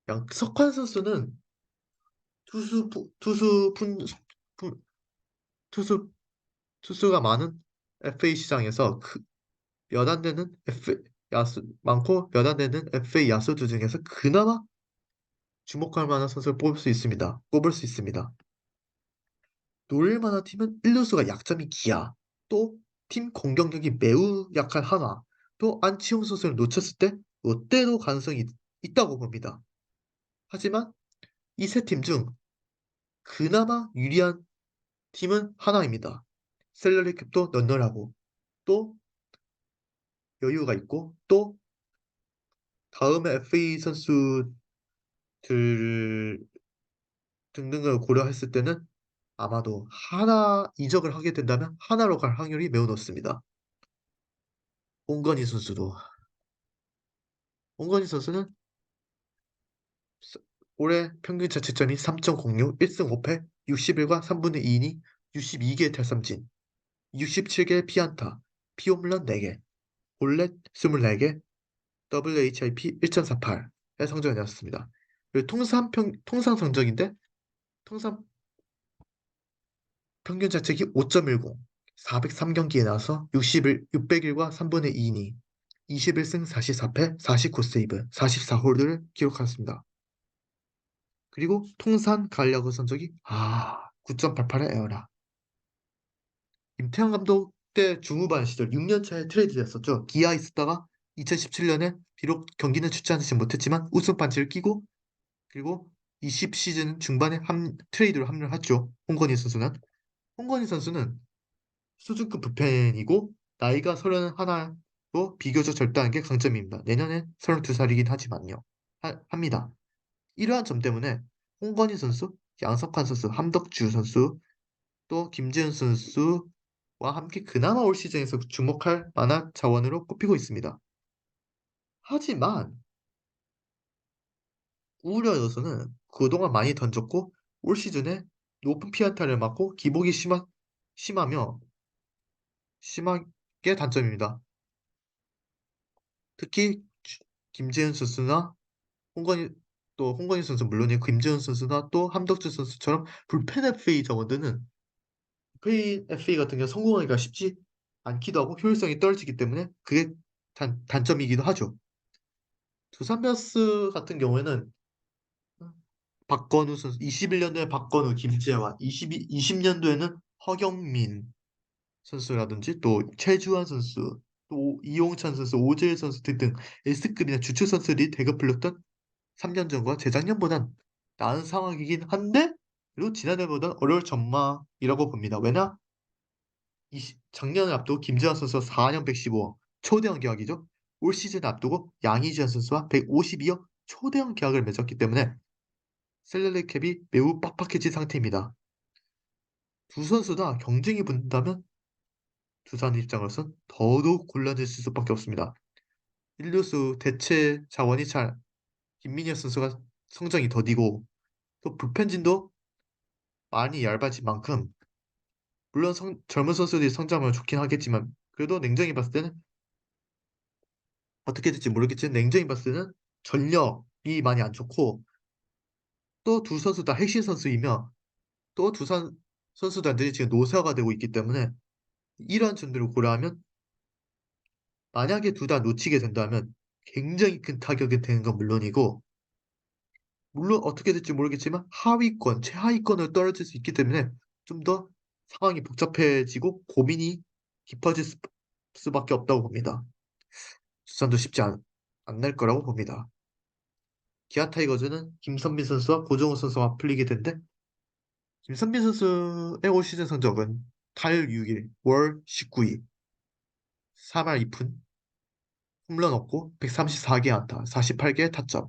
양석환 선수는 투수 부- 투수 분, 분- 투수 투수가 많은 FA 시장에서 몇 안 되는 야수 많고 몇 안 되는 FA 야수들 중에서 그나마 주목할 만한 선수를 뽑을 수 있습니다. 노릴 만한 팀은 1루수가 약점이 기아, 또 팀 공격력이 매우 약한 하나, 또 안치홍 선수를 놓쳤을 때 롯데도 가능성이 있다고 봅니다. 하지만 이 세 팀 중 그나마 유리한 팀은 하나입니다. 셀러리 캡도 널널하고 또 여유가 있고 또 다음에 FA 선수들 등등을 고려했을 때는 아마도 하나 이적을 하게 된다면 하나로 갈 확률이 매우 높습니다. 홍건희 선수도 홍건희 선수는 올해 평균 자책점이 3.06, 1승 5패, 61과 3분의 2이니 62개의 탈삼진, 67개의 피안타, 피홈런 4개, 볼넷 24개, WHIP 1.48의 성적이 나왔습니다. 그리고 통산 성적인데 통산 평균 자책이 5.10, 403경기에 나와서 601과 3분의 2이니 21승 44패, 49세이브, 44홀드를 기록했습니다. 그리고 통산 가을 야구 성적이 9.88의 에어라. 임태환 감독 때 중후반 시절 6년 차에 트레이드 됐었죠. 기아에 있었다가 2017년에 비록 경기는 출전하지 못했지만 우승 반지를 끼고 그리고 20 시즌 중반에 트레이드로 합류를 했죠. 홍건희 선수는 수준급 부펜이고 나이가 31로 비교적 젊다는 게 강점입니다. 내년에 32살이긴 하지만요. 합니다. 이러한 점 때문에 홍건희 선수, 양석환 선수, 함덕주 선수, 또 김재현 선수와 함께 그나마 올 시즌에서 주목할 만한 자원으로 꼽히고 있습니다. 하지만 우려 요소는 그동안 많이 던졌고 올 시즌에 높은 피안타를 맞고 기복이 심하며 심하게 단점입니다. 특히 김재현 선수나 홍건희 홍건희 선수 물론이고 김재현 선수나 또 함덕주 선수처럼 불펜 FA 자원들은 불펜 FA 같은 경우 성공하기가 쉽지 않기도 하고 효율성이 떨어지기 때문에 그게 단점이기도 하죠. 두산 베어스 같은 경우에는 박건우 선수, 21년도에 박건우, 김재환, 20년도에는 허경민 선수라든지 또 최주환 선수, 또 이용찬 선수, 오재일 선수 등등 S급이나 주축 선수들이 대거 불렸던 3년 전과 재작년보단 나은 상황이긴 한데 그리고 지난해보다 어려울 전망이라고 봅니다. 왜냐? 작년을 앞두고 김재환 선수와 4년 115억 초대형 계약이죠. 올 시즌 앞두고 양의지현 선수와 152억 초대형 계약을 맺었기 때문에 셀러리 캡이 매우 빡빡해진 상태입니다. 두 선수 다 경쟁이 붙는다면 두산 입장으로선 더더욱 곤란해질 수밖에 없습니다. 1루수 대체 자원이 김민현 선수가 성장이 더디고 또 불펜진도 많이 얇아진 만큼 물론 젊은 선수들이 성장하면 좋긴 하겠지만 그래도 냉정히 봤을 때는 어떻게 될지 모르겠지만 냉정히 봤을 때는 전력이 많이 안 좋고 또 두 선수 다 핵심 선수이며 또 두산 선수단들이 지금 노쇠화가 되고 있기 때문에 이러한 점들을 고려하면 만약에 둘 다 놓치게 된다면 굉장히 큰 타격이 되는 건 물론이고 물론 어떻게 될지 모르겠지만 하위권, 최하위권으로 떨어질 수 있기 때문에 좀 더 상황이 복잡해지고 고민이 깊어질 수밖에 없다고 봅니다. 두산도 쉽지 않을 거라고 봅니다. 기아 타이거즈는 김선빈 선수와 고정호 선수가 풀리게 된데 김선빈 선수의 올 시즌 성적은 달 6일, 월 19일, 3할 2푼, 홈런 없고 134개 안타, 48개의 타점,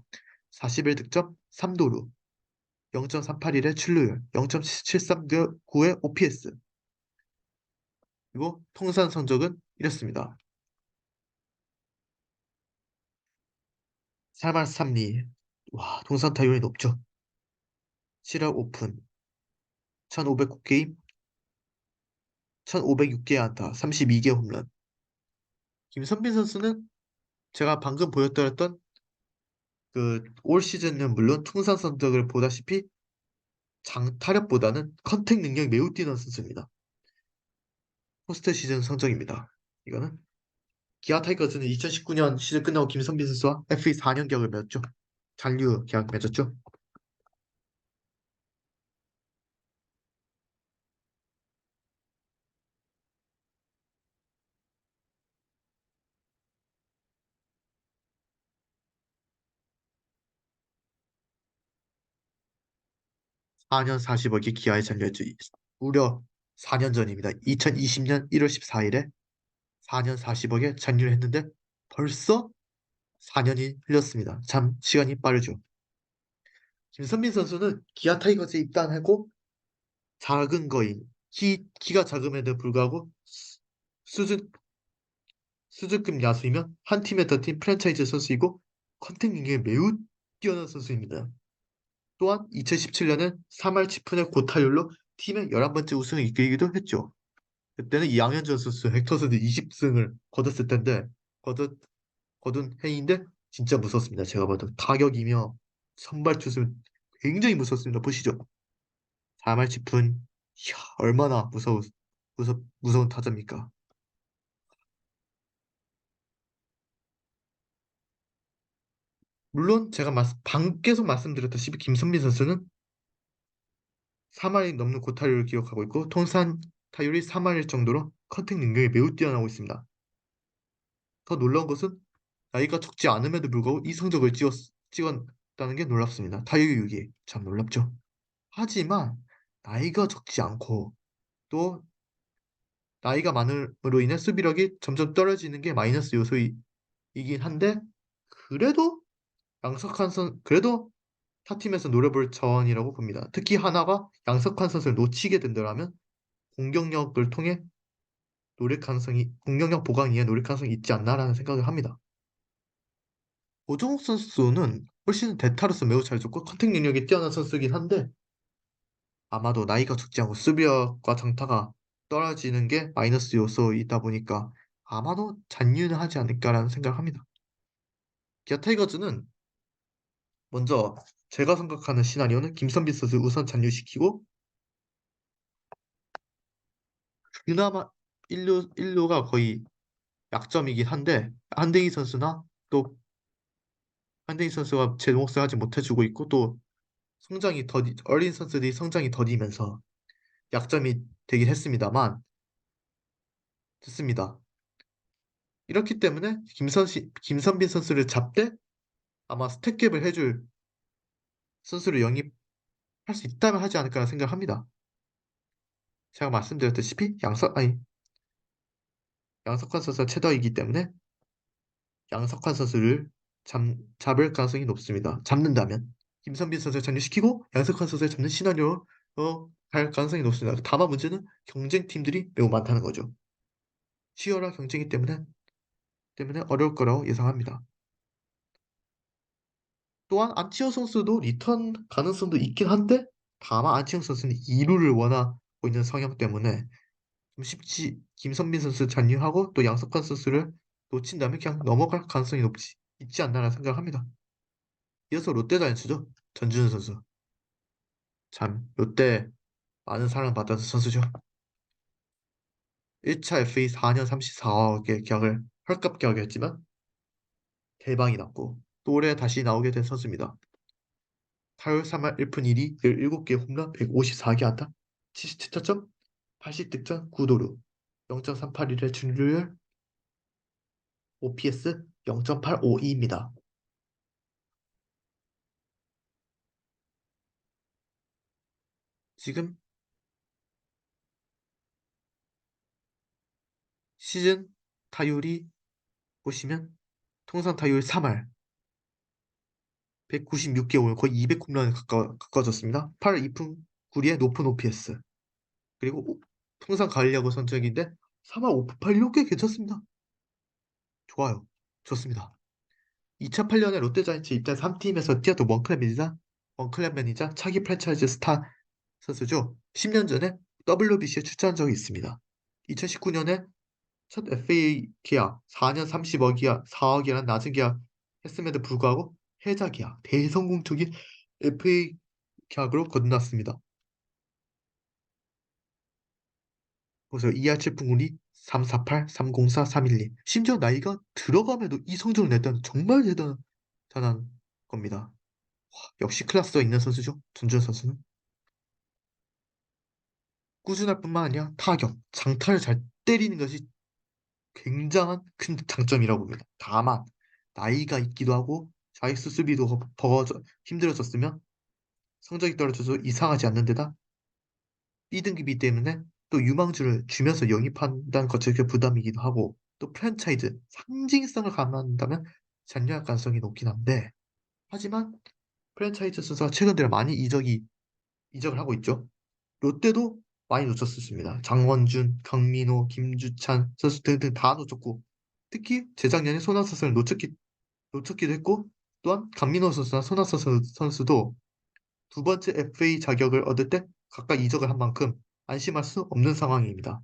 41득점, 3도루, 0.381의 출루율, 0.739의 OPS. 그리고 통산 성적은 이렇습니다. 3할 3리. 와, 통산 타율이 높죠. 7할 오픈. 1509게임, 1506개 안타, 32개 홈런. 김선빈 선수는 제가 방금 보여드렸던 그 올 시즌은 물론 통산 성적을 보다시피 장타력보다는 컨택 능력이 매우 뛰어난 선수입니다. 포스트 시즌 성적입니다. 이거는 기아 타이거즈는 2019년 시즌 끝나고 김선빈 선수와 FA 4년 계약을 맺었죠. 잔류 계약 맺었죠. 4년 40억이 기아에 잔류했죠. 무려 4년 전입니다. 2020년 1월 14일에 4년 40억에 잔류를 했는데 벌써 4년이 흘렀습니다. 참 시간이 빠르죠. 김선민 선수는 기아 타이거즈에 입단하고 작은 거인, 키가 작음에도 불구하고 수준, 수준급 야수이면 한 팀에 더 팀 프랜차이즈 선수이고 컨택 능력이 매우 뛰어난 선수입니다. 또한 2017년은 3할 7푼의 고타율로 팀의 11번째 우승을 이끌기도 했죠. 그때는 이양현전 선수, 헥터 선수 20승을 거뒀을 텐데 거둔, 거둔 해인데 진짜 무섭습니다. 제가 봐도 타격이며 선발 투수 굉장히 무섭습니다. 보시죠. 4말 7푼 이야, 얼마나 무서운 타자입니까? 물론 제가 계속 말씀드렸다시피 김선민 선수는 3할이 넘는 고타율을 기록하고 있고 통산 타율이 3할일 정도로 커팅 능력이 매우 뛰어나고 있습니다. 더 놀라운 것은 나이가 적지 않음에도 불구하고 이 성적을 찍었다는 게 놀랍습니다. 타율 6위 참 놀랍죠. 하지만 나이가 적지 않고 또 나이가 많음으로 인해 수비력이 점점 떨어지는 게 마이너스 요소이긴 한데 그래도 그래도 타 팀에서 노려볼 자원이라고 봅니다. 특히 하나가 양석환 선수를 놓치게 된다면 공격력을 통해 공격력 보강 위에 노릴 가능성이 있지 않나라는 생각을 합니다. 오종욱 선수는 훨씬 대타로서 매우 잘 줬고 컨택 능력이 뛰어난 선수이긴 한데 아마도 나이가 적지 않고 수비력과 장타가 떨어지는 게 마이너스 요소이다 보니까 아마도 잔류는 하지 않을까라는 생각을 합니다. 기아 타이거즈는 먼저 제가 생각하는 시나리오는 김선빈 선수 우선 잔류시키고 그나마 1루가 거의 약점이긴 한데 한대희 선수가 제 몫을 하지 못해주고 있고 또 어린 선수들이 성장이 더디면서 약점이 되긴 했습니다만 좋습니다. 이렇기 때문에 김선빈 선수를 잡되 아마 스택캡을 해줄 선수를 영입할 수 있다면 하지 않을까 생각합니다. 제가 말씀드렸다시피 양석환 선수가 최더이기 때문에 양석환 선수를 잡을 가능성이 높습니다. 잡는다면 김선빈 선수를 잔류시키고 양석환 선수를 잡는 시나리오로 갈 가능성이 높습니다. 다만 문제는 경쟁팀들이 매우 많다는 거죠. 치열한 경쟁이기 때문에 어려울 거라고 예상합니다. 또한 안치호 선수도 리턴 가능성도 있긴 한데 다만 안치호 선수는 2루를 원하고 있는 성향 때문에 좀 쉽지 김선빈 선수 잔류하고 또 양석환 선수를 놓친다면 그냥 넘어갈 가능성이 있지 않나라는 생각을 합니다. 이어서 롯데 자이언츠죠. 전준우 선수. 참 롯데 많은 사랑을 받았던 선수죠. 1차 FA 4년 34억의 계약을 헐값 계약했지만 대박이 났고 또 올해 다시 나오게 된 선수입니다. 타율 3할 1푼 1리 17개 홈런 154개 안타 77타점 80득점 9도루 0.381의 출루율 OPS 0.852입니다. 지금 시즌 타율이 보시면 통산 타율 3할 196개 올 거의 200홈런에 가까워졌습니다. 8할 2푼 9리의 높은 OPS 그리고 통산 가을 야구 선정인데 3할 5푼 8리 꽤 괜찮습니다. 좋아요. 좋습니다. 2008년에 롯데자이언츠 입단 3팀에서 뛰었던 원클랩 매니저 차기 프랜차이즈 스타 선수죠. 10년 전에 WBC에 출전한 적이 있습니다. 2019년에 첫 FA 계약 4년 30억이야 4억이라는 낮은 계약 했음에도 불구하고 해자 계약 대성공적인 FA 계약으로 거듭났습니다. 그래서 ER7 풍운이 348, 304, 312 심지어 나이가 들어감에도 이 성적을 냈다는 정말 대단한 겁니다. 역시 클래스가 있는 선수죠. 전준 선수는 꾸준할 뿐만 아니라 타격, 장타를 잘 때리는 것이 굉장한 큰 장점이라고 봅니다. 다만 나이가 있기도 하고 좌익수 수비도 힘들어졌으면 성적이 떨어져서 이상하지 않는 데다 B등급이기 때문에 또 유망주를 주면서 영입한다는 것 자체가 부담이기도 하고 또 프랜차이즈 상징성을 감안한다면 잔류할 가능성이 높긴 한데 하지만 프랜차이즈 선수가 최근 들어 많이 이적을 하고 있죠. 롯데도 많이 놓쳤었습니다. 장원준, 강민호, 김주찬 선수 등등 다 놓쳤고 특히 재작년에 손아섭을 놓쳤기도 했고 또한 강민호 선수나 손아섭 선수도 두 번째 FA 자격을 얻을 때 각각 이적을 한 만큼 안심할 수 없는 상황입니다.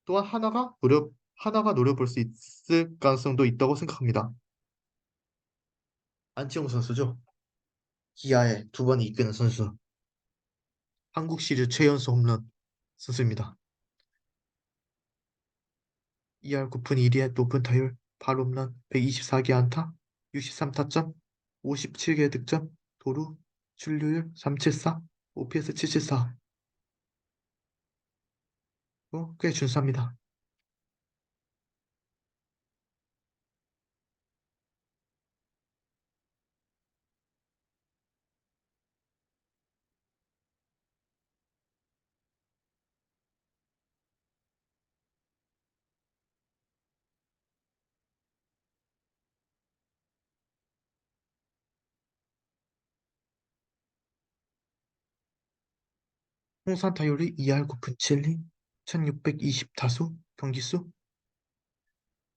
또한 하나가 노려볼 수 있을 가능성도 있다고 생각합니다. 안치홍 선수죠. 기아의 두 번 이끄는 선수. 한국 시리즈 최연소 홈런 선수입니다. 2할 9푼 1리의 높은 타율, 8홈런, 124개 안타, 63타점, 57개 득점, 도루, 출루율 374, OPS 774. 꽤 준수합니다. 통산 타율이 2할 9푼 7리, 1620타수, 경기수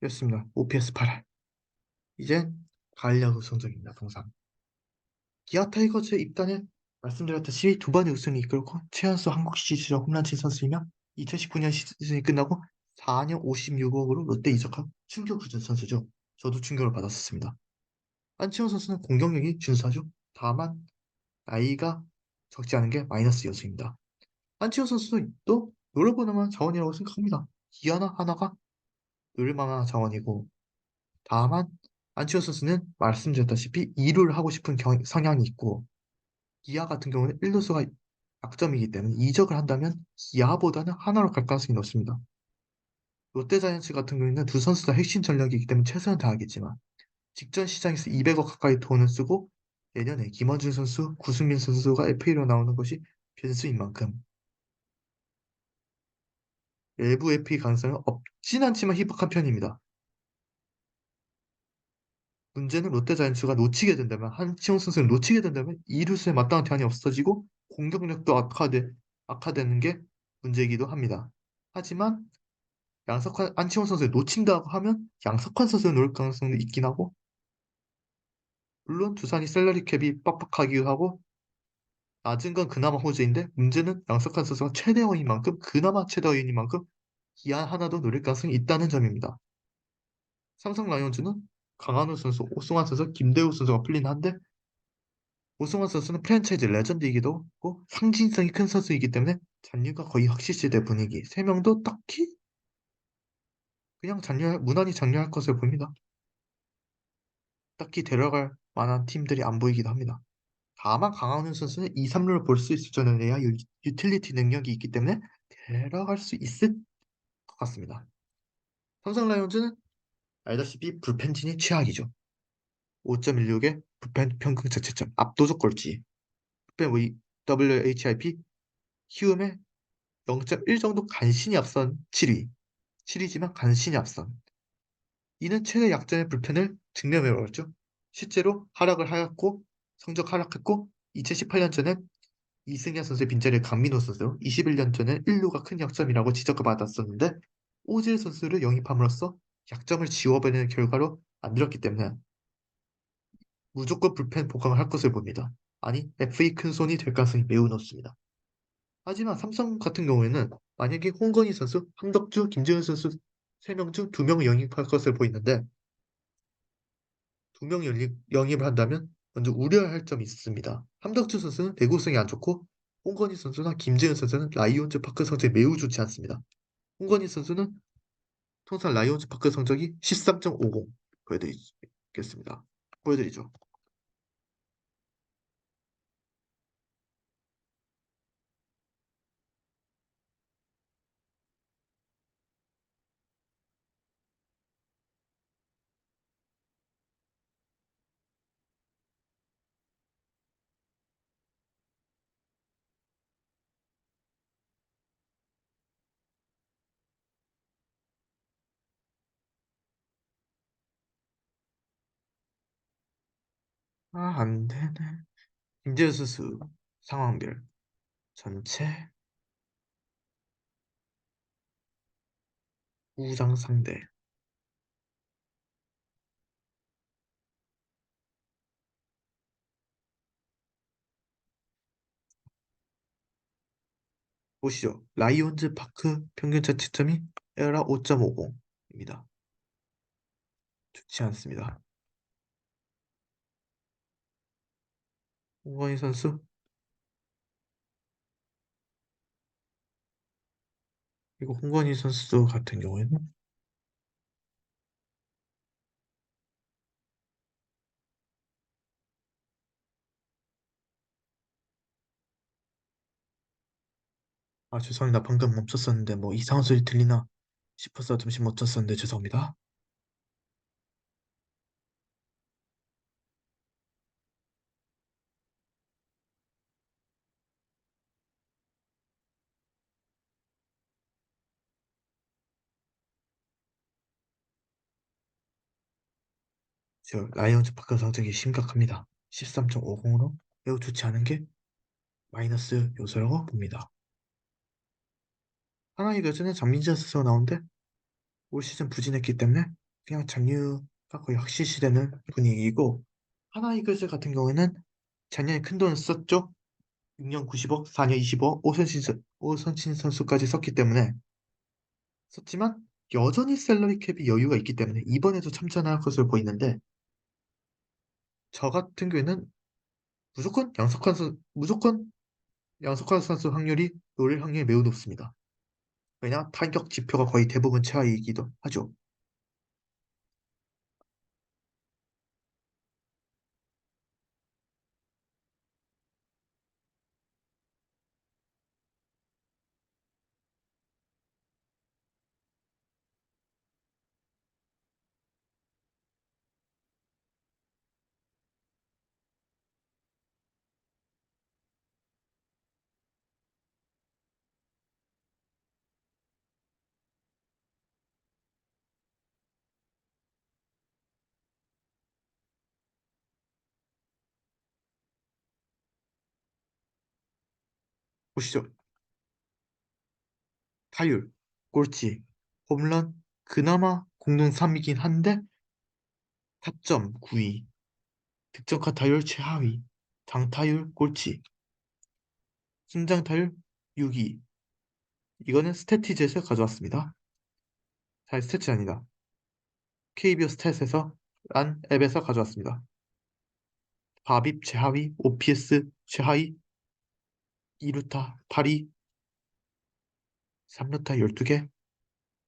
였습니다. OPS 8할. 이젠 가을 야구 성적입니다. 통산. 기아 타이거즈에 입단해 말씀드렸다시피 두 번의 우승을 이끌고 최연소 한국 시리즈 홈런 친 선수이며 2019년 시즌이 끝나고 4년 56억으로 롯데 이적한 충격 주전 선수죠. 저도 충격을 받았었습니다. 안치홍 선수는 공격력이 준수하죠. 다만 나이가 적지 않은 게 마이너스 요소입니다. 안치홍 선수도 또 노려볼 만한 자원이라고 생각합니다. 기아나 하나가 노릴 만한 자원이고 다만 안치홍 선수는 말씀드렸다시피 2루를 하고 싶은 성향이 있고 기아 같은 경우는 1루수가 약점이기 때문에 이적을 한다면 기아보다는 하나로 갈 가능성이 높습니다. 롯데자이언츠 같은 경우에는 두 선수 다 핵심 전력이기 때문에 최선을 다하겠지만 직전 시장에서 200억 가까이 돈을 쓰고 내년에 김원준 선수, 구승민 선수가 FA로 나오는 것이 변수인 만큼 외부 FA 가능성은 없진 않지만 희박한 편입니다. 문제는 롯데자이언츠가 놓치게 된다면 한치홍 선수를 놓치게 된다면 이루수에 마땅한 대안이 없어지고 공격력도 악화되는 게 문제이기도 합니다. 하지만 양석환, 안치홍 선수를 놓친다고 하면 양석환 선수를 놓을 가능성도 있긴 하고 물론 두산이 셀러리 캡이 빡빡하기도 하고 낮은 건 그나마 호재인데 문제는 양석환 선수가 최대어인 만큼 그나마 최대어인 만큼 기아 하나도 노릴 가능성이 있다는 점입니다. 삼성 라이온즈는 강한우 선수, 오승환 선수, 김대우 선수가 풀린 한데 오승환 선수는 프랜차이즈 레전드이기도 하고 상징성이 큰 선수이기 때문에 잔류가 거의 확실시될 분위기. 세 명도 딱히 그냥 무난히 잔류할 것을 보입니다. 딱히 데려갈 만한 팀들이 안 보이기도 합니다. 다만 강한우 선수는 2, 3루를 볼 수 있을 정도의 유틸리티 능력이 있기 때문에 데려갈 수 있을 것 같습니다. 삼성 라이온즈는 알다시피 불펜진이 최악이죠. 5.16의 불펜 평균 자체점 압도적 꼴찌. 불펜 WHIP 키움의 0.1 정도 간신히 앞선 7위. 7위지만 간신히 앞선. 이는 최대 약점의 불펜을 증명해버렸죠. 실제로 하락을 하였고 성적 하락했고 2018년 전엔 이승현 선수의 빈자리를 강민호 선수로 21년 전엔 1루가 큰 약점이라고 지적을 받았었는데 오질 선수를 영입함으로써 약점을 지워버리는 결과로 만들었기 때문에 무조건 불펜 보강을 할 것을 봅니다. 아니, FA 큰 손이 될 가능성이 매우 높습니다. 하지만 삼성 같은 경우에는 만약에 홍건희 선수, 함덕주, 김재현 선수 3명 중 2명을 영입할 것을 보이는데 2명 영입을 한다면 먼저 우려할 점이 있습니다. 함덕주 선수는 내구성이 안 좋고 홍건희 선수나 김재현 선수는 라이온즈 파크 성적이 매우 좋지 않습니다. 홍건희 선수는 통산 라이온즈 파크 성적이 13.50 보여드리겠습니다. 보여드리죠. 아, 안 되네. 김재현 선수 상황별 전체 우장 상대 보시죠. 라이온즈 파크 평균 자책점이 에라 5.50입니다. 좋지 않습니다. 홍건희 선수 그리고 홍건희 선수 같은 경우에는 아 죄송합니다. 방금 멈췄었는데 뭐 이상한 소리 들리나 싶어서 잠시 멈췄었는데 죄송합니다. 저 라이온즈 파크 성적이 심각합니다. 13.50으로 매우 좋지 않은 게 마이너스 요소라고 봅니다. 하나의 교체는 장민재 선수가 나오는데 올 시즌 부진했기 때문에 그냥 잔류가 거의 확실시되는 분위기이고 하나 이글스 같은 경우에는 작년에 큰 돈을 썼죠. 6년 90억, 4년 20억, 오선친 선수까지 썼기 때문에 썼지만 여전히 셀러리 캡이 여유가 있기 때문에 이번에도 참전할 것으로 보이는데 저 같은 경우에는 무조건 양석환 선수 확률이 노릴 확률이 매우 높습니다. 왜냐 타격 지표가 거의 대부분 최하이기도 하죠. 보시죠. 타율, 꼴찌, 홈런 그나마 공동 3위긴 한데 타점 9위, 득점카 타율 최하위, 장타율 꼴찌, 신장 타율 6위. 이거는 스태티즈에서 가져왔습니다. 잘 스태티 아니다. KBO 스탯에서 란 앱에서 가져왔습니다. 바빕 최하위, OPS 최하위, 2루타 8위, 3루타 12개,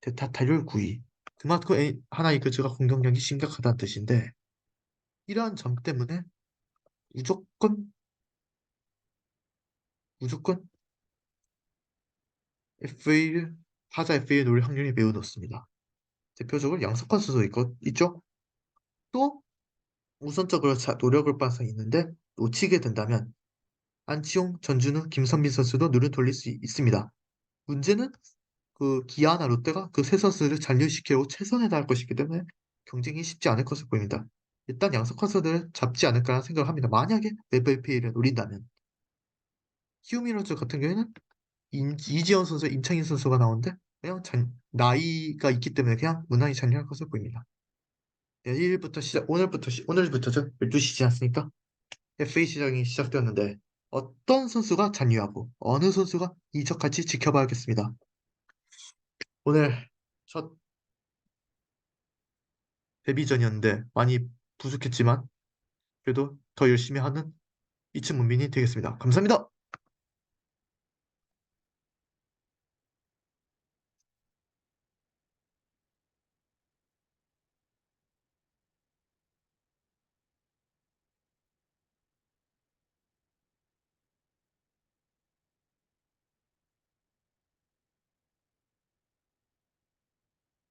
대타 타율 9위. 그만큼 하나 이그즈가 공격력이 심각하다는 뜻인데 이러한 점 때문에 무조건 무조건 FA를 타자 FA에 놓을 확률이 매우 높습니다. 대표적으로 양석환 선수 있죠? 또 우선적으로 노력을 가능성이 있는데 놓치게 된다면 안치홍, 전준우, 김선민 선수도 눈을 돌릴 수 있습니다. 문제는 그 기아나 롯데가 그 세 선수를 잔류시키고 최선을 다할 것이기 때문에 경쟁이 쉽지 않을 것으로 보입니다. 일단 양석환 선수를 잡지 않을까 생각을 합니다. 만약에 FA를 노린다면 키움히너즈 같은 경우에는 이지원 선수, 임창인 선수가 나오는데 그냥 나이가 있기 때문에 그냥 무난히 잔류할 것으로 보입니다. 내일부터 오늘부터죠. 12시지 않습니까? FA 시장이 시작되었는데 어떤 선수가 잔류하고 어느 선수가 이적할지 지켜봐야겠습니다. 오늘 첫 데뷔전이었는데 많이 부족했지만 그래도 더 열심히 하는 이층문민이 되겠습니다. 감사합니다.